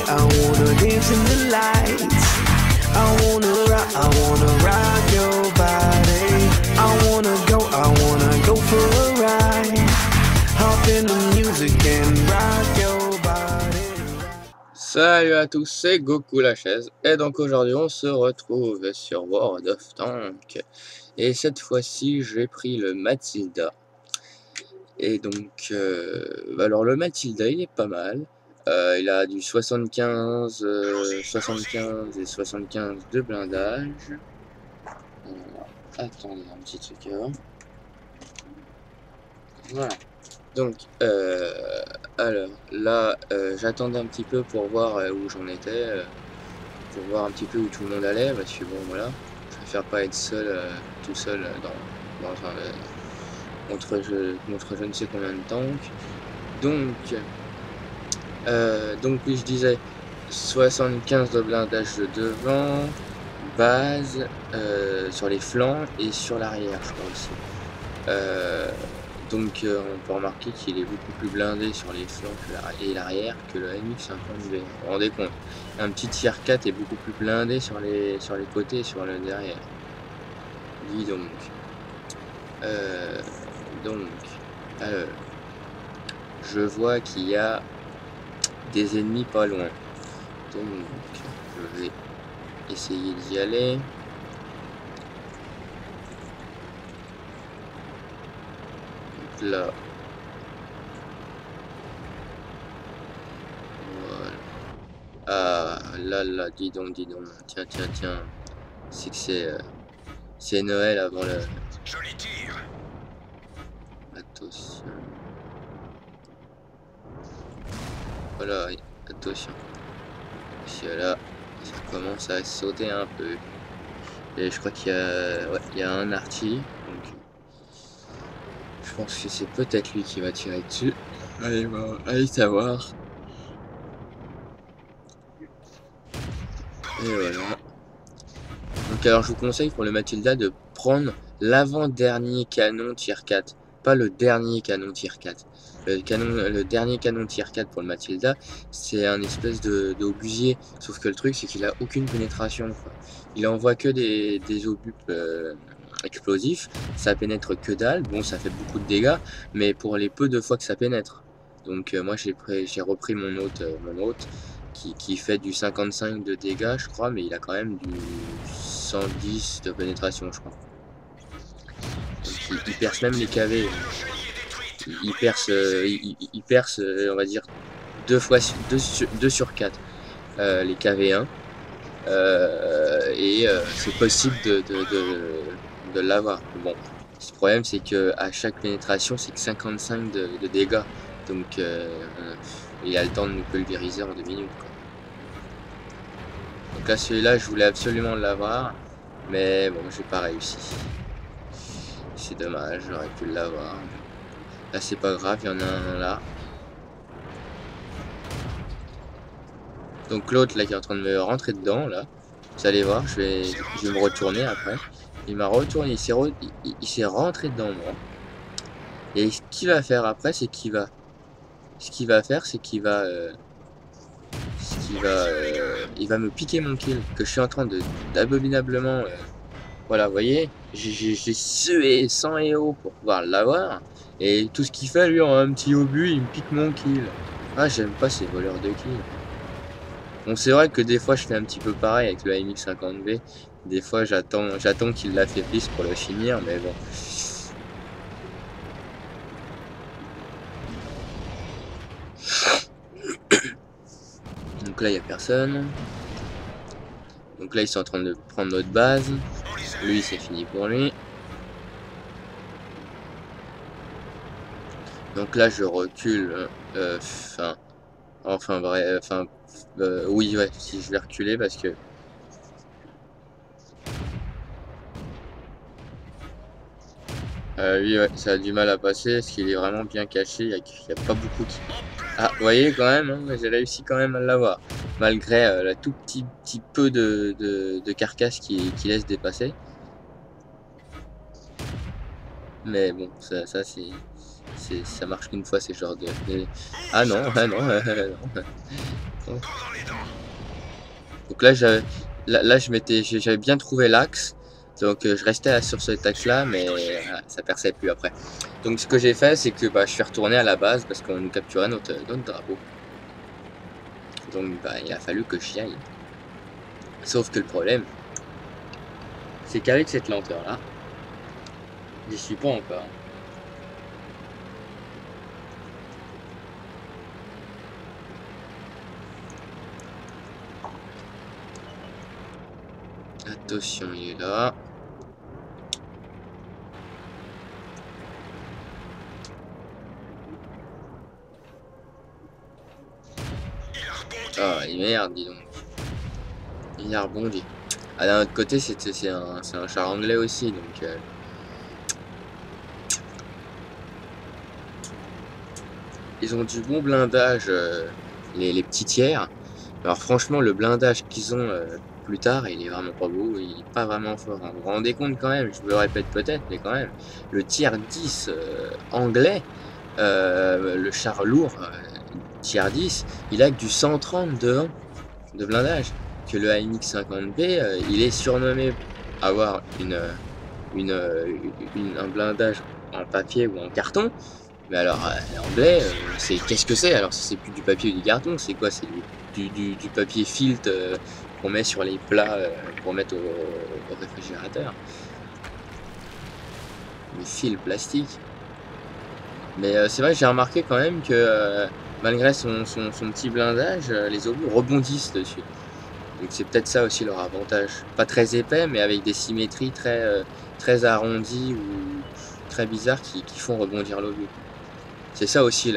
I wanna dance in the lights. I wanna rock your body. I wanna go for a ride. Hop in the music and rock your body. Salut à tous, c'est Goku la chaise, et donc aujourd'hui on se retrouve sur World of Tanks, et cette fois-ci j'ai pris le Matilda, et donc alors le Matilda il est pas mal, il a du 75, 75 et 75 de blindage. Attendez un petit truc avant. Voilà. Donc, alors là, j'attendais un petit peu pour voir où j'en étais, pour voir un petit peu où tout le monde allait, parce que bon, voilà, je préfère pas être seul, tout seul dans un, contre je ne sais combien de tanks. Donc oui, je disais 75 de blindage de devant, base sur les flancs et sur l'arrière, je crois aussi. Donc on peut remarquer qu'il est beaucoup plus blindé sur les flancs et l'arrière que le MX50V. Vous vous rendez compte, un petit tier 4 est beaucoup plus blindé sur les côtés et sur le derrière. Dis donc. Alors, je vois qu'il y a des ennemis pas loin. Donc je vais essayer d'y aller. Là, voilà. Ah là, dis donc, tiens, c'est que c'est Noël avant le. Joli tir. Attention. Voilà, attention. Parce que là, ça commence à sauter un peu. Et je crois qu'il y a, ouais, il y a un arty. Donc, je pense que c'est peut-être lui qui va tirer dessus. Allez savoir. Et voilà. Donc alors je vous conseille pour le Matilda de prendre l'avant-dernier canon tier 4. Pas le dernier canon tier 4. Le dernier canon tier 4 pour le Matilda, c'est un espèce d'obusier. Sauf que le truc, c'est qu'il a aucune pénétration, quoi. Il envoie que des obus explosifs. Ça pénètre que dalle. Bon, ça fait beaucoup de dégâts, mais pour les peu de fois que ça pénètre. Donc moi, j'ai repris mon hôte qui fait du 55 de dégâts, je crois, mais il a quand même du 110 de pénétration, je crois. Donc il perce même les KV. Il perce, on va dire, 2 sur 4 les KV1. C'est possible de l'avoir. Bon, le problème, c'est que à chaque pénétration, c'est que 55 de dégâts. Donc il a le temps de nous pulvériser en 2 minutes, quoi. Donc là, celui-là, je voulais absolument l'avoir, mais bon, j'ai pas réussi. C'est dommage, j'aurais pu l'avoir. Là, c'est pas grave, il y en a un là. Donc l'autre là qui est en train de me rentrer dedans, là, vous allez voir, je vais me retourner après. Il m'a retourné, il s'est rentré dedans, moi. Et ce qu'il va faire après, c'est qu'il va... il va me piquer mon kill, que je suis en train d'abominablement... voilà, vous voyez, j'ai sué 100 EO pour pouvoir l'avoir, et tout ce qu'il fait, lui, en un petit obus, il me pique mon kill. Ah, j'aime pas ces voleurs de kills. Bon, c'est vrai que des fois, je fais un petit peu pareil avec le MX50V. Des fois, j'attends qu'il l'affaiblisse pour le finir, mais bon... Donc là, il n'y a personne. Donc là, ils sont en train de prendre notre base. Lui, c'est fini pour lui. Donc là, je recule. Oui, ouais, si je vais reculer parce que... lui, ouais, ça a du mal à passer parce qu'il est vraiment bien caché. Il n'y a pas beaucoup qui... Ah, vous voyez quand même, hein, j'ai réussi quand même à l'avoir. Malgré la tout petit peu de carcasse qui laisse dépasser. Mais bon, ça Ça marche qu'une fois, ces genres de... Ah non, ah non, non. Donc là, j'avais bien trouvé l'axe. Donc je restais sur cet axe-là, mais ça perçait plus après. Donc ce que j'ai fait, c'est que je suis retourné à la base parce qu'on nous capturait notre drapeau. Donc il a fallu que j'y aille. Sauf que le problème, c'est qu'avec cette lenteur-là, j'y suis pas encore. Attention, il est là. Ah, merde, dis donc. Il a rebondi. Ah, d'un autre côté, c'est un char anglais aussi, donc... Ils ont du bon blindage, les petits tiers. Alors franchement, le blindage qu'ils ont plus tard, il est vraiment pas beau, il est pas vraiment fort. Vous vous rendez compte quand même, je me répète peut-être, mais quand même, le tier 10 anglais, le char lourd, tier 10, il a que du 130 devant de blindage. Que le AMX 50B, il est surnommé avoir un blindage en papier ou en carton. Mais alors, l'anglais, c'est qu'est-ce que c'est? Alors, si c'est plus du papier ou du carton, c'est quoi? C'est du papier filtre qu'on met sur les plats pour mettre au réfrigérateur. Des fils plastiques. Mais c'est vrai que j'ai remarqué quand même que malgré son petit blindage, les obus rebondissent dessus. Donc c'est peut-être ça aussi leur avantage. Pas très épais, mais avec des symétries très arrondies ou très bizarres qui font rebondir l'obus. C'est ça aussi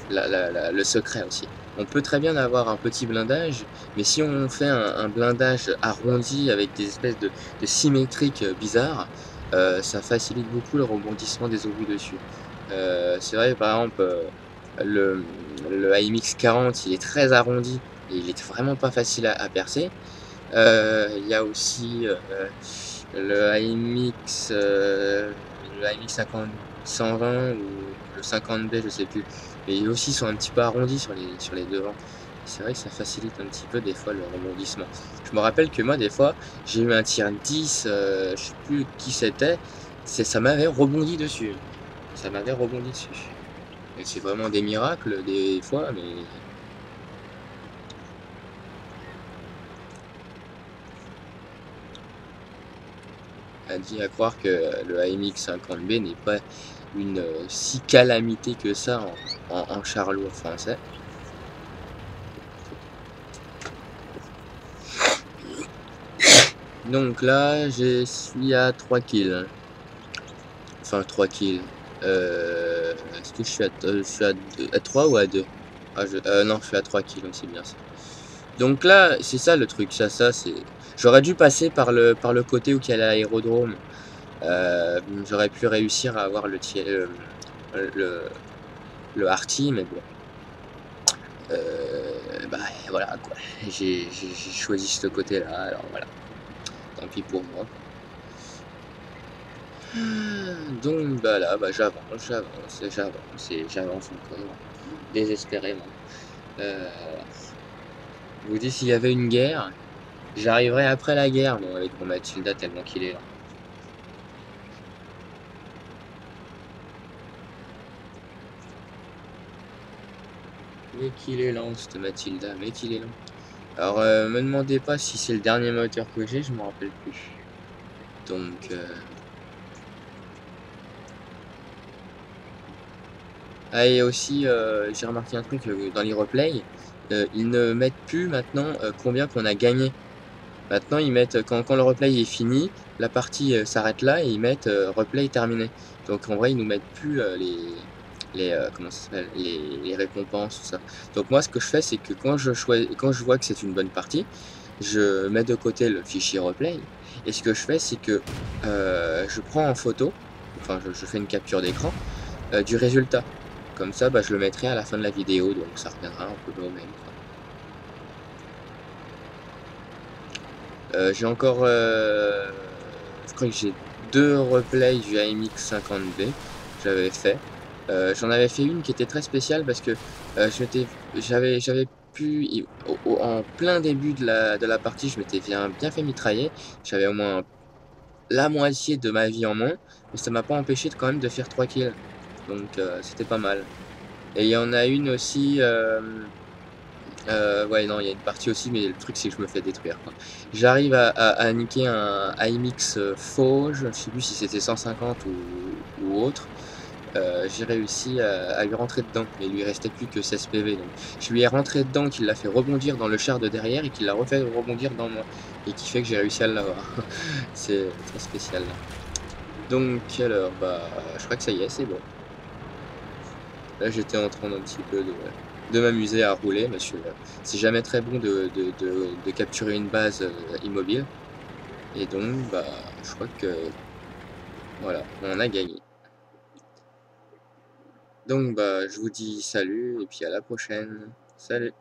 le secret aussi. On peut très bien avoir un petit blindage, mais si on fait un blindage arrondi avec des espèces de symétriques bizarres, ça facilite beaucoup le rebondissement des obus dessus. C'est vrai, par exemple, le AMX 40, il est très arrondi et il est vraiment pas facile à percer. Il y a aussi le AMX 50 120 ou le 50B, je sais plus. Mais ils aussi sont un petit peu arrondis sur les devants. C'est vrai que ça facilite un petit peu des fois le rebondissement. Je me rappelle que moi des fois j'ai eu un tir 10, je sais plus qui c'était, ça m'avait rebondi dessus. Ça m'avait rebondi dessus. Et c'est vraiment des miracles des fois, mais... à croire que le AMX 50B n'est pas une si calamité que ça en char lourd français. Donc là, je suis à 3 kills. Enfin, 3 kills. Est-ce que je suis à 3 ou à 2? Non, je suis à 3 kills, c'est bien ça. Donc là, c'est ça le truc. Ça c'est... J'aurais dû passer par le côté où il y a l'aérodrome. J'aurais pu réussir à avoir le Arty, mais bon. Voilà quoi. J'ai choisi ce côté-là, alors voilà. Tant pis pour moi. Donc là, j'avance encore, désespérément. Je vous dis, s'il y avait une guerre, j'arriverai après la guerre, moi, avec mon Matilda, tellement qu'il est là. Mais qu'il est lent, cette Matilda, mais qu'il est lent. Alors, me demandez pas si c'est le dernier moteur que j'ai, je m'en rappelle plus. Donc, ah, et aussi, j'ai remarqué un truc dans les replays, ils ne mettent plus maintenant combien qu'on a gagné. Maintenant, ils mettent, quand le replay est fini, la partie s'arrête là et ils mettent replay terminé. Donc en vrai, ils nous mettent plus comment ça s'appelle, les récompenses, tout ça. Donc moi, ce que je fais, c'est que quand je vois que c'est une bonne partie, je mets de côté le fichier replay. Et ce que je fais, c'est que je prends en photo, enfin je fais une capture d'écran du résultat. Comme ça, je le mettrai à la fin de la vidéo, donc ça reviendra un peu au même. J'ai encore, je crois que j'ai 2 replays du AMX 50B, j'avais fait. J'en avais fait une qui était très spéciale parce que j'avais pu, en plein début de la partie, je m'étais bien fait mitrailler. J'avais au moins la moitié de ma vie en moins, mais ça m'a pas empêché de quand même de faire 3 kills. Donc c'était pas mal. Et il y en a une aussi, ouais, non, il y a une partie aussi, mais le truc, c'est que je me fais détruire, quoi. J'arrive à niquer un AMX Fauge, je sais plus si c'était 150 ou autre. J'ai réussi à lui rentrer dedans, mais il lui restait plus que 16 PV, donc je lui ai rentré dedans, qu'il l'a fait rebondir dans le char de derrière et qu'il l'a refait rebondir dans moi et qui fait que j'ai réussi à l'avoir. C'est très spécial, là. Donc alors, bah, je crois que ça y est, c'est bon. Là, j'étais en train d'un petit peu de m'amuser à rouler parce que c'est jamais très bon de capturer une base immobile. Et donc, bah, je crois que voilà, on a gagné. Donc, bah, je vous dis salut et puis à la prochaine. Salut!